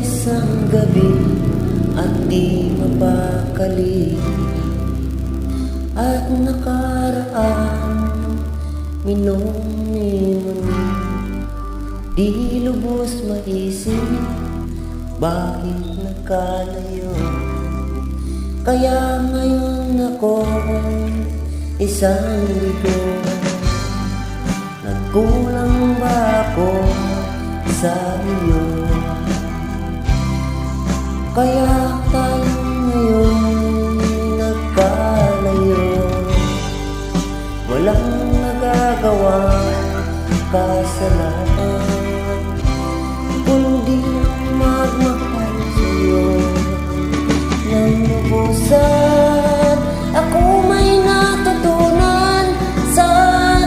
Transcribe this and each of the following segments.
isang gabi at di mapakali, at nakaraan minumuni, di lubos maisip bakit nagkalayo. Kaya ngayon ako isang ligo, nagkulang ba ako sa iyo? Kaya tayo ngayon nagkalayo, walang nagagawa kasalanan kundi magmahal sa'yo ng lubusan. Ako may natutunan sa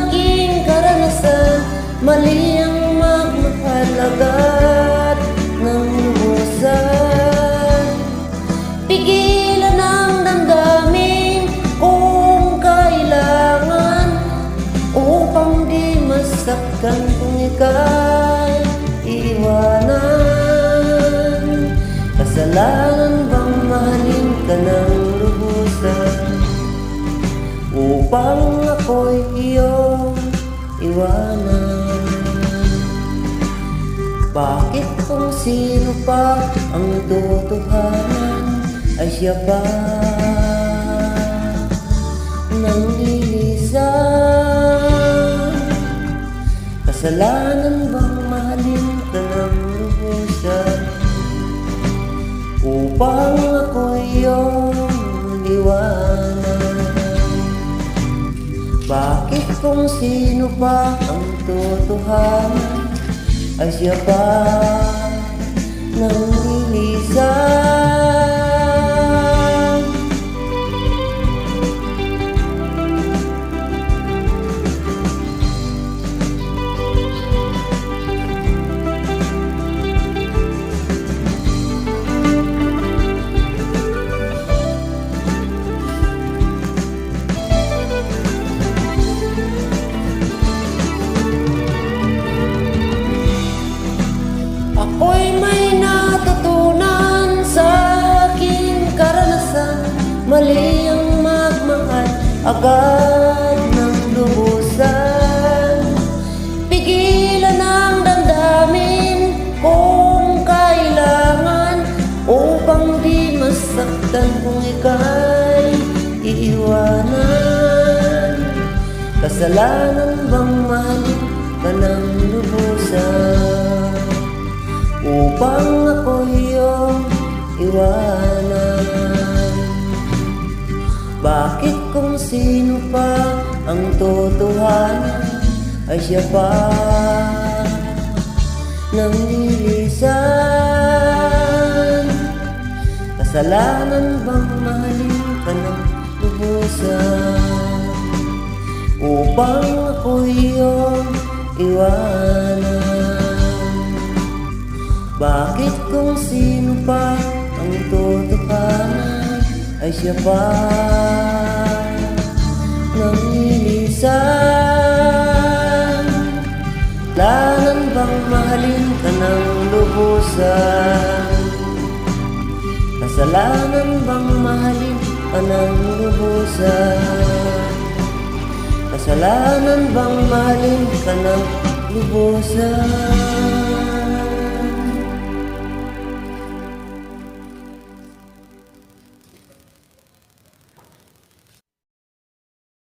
aking karanasan, mali ang magmahal agad ng lubusan. Pigilan ang damdamin kung kailangan, upang di masaktan kung ika'y iwanan. Kasalanan bang mahalin ka ng lubusan, upang ako'y iyong iwanan? Bakit kung sino pa ang totohanan ay siya pa nang lilisan? Kasalanan bang mahalin ka ng lubusan, upang ako'y iyong iwanan? Bakit kung sino pa ang totohanan ay siya pa nang lilisan? Ako'y may natutunan sa aking karanasan, mali ang magmahal agad ng lubusan. Pigilan ang damdamin kung kailangan, upang di masaktan kung ika'y iiwanan. Kasalanan bang mahalin ka ng lubusan, upang ako iyong iwanan? Bakit kung sino pa ang totohanan ay siya pa nang lilisan? Kasalanan bang mahalin ka ng lubusan, upang ako iyong iwanan? Bakit kung sino pa ang totohanan ay siya pa nang lilisan? Kasalanan bang mahalin ka ng lubusan? Kasalanan bang mahalin ka ng lubusan? Kasalanan bang mahalin ka ng lubusan?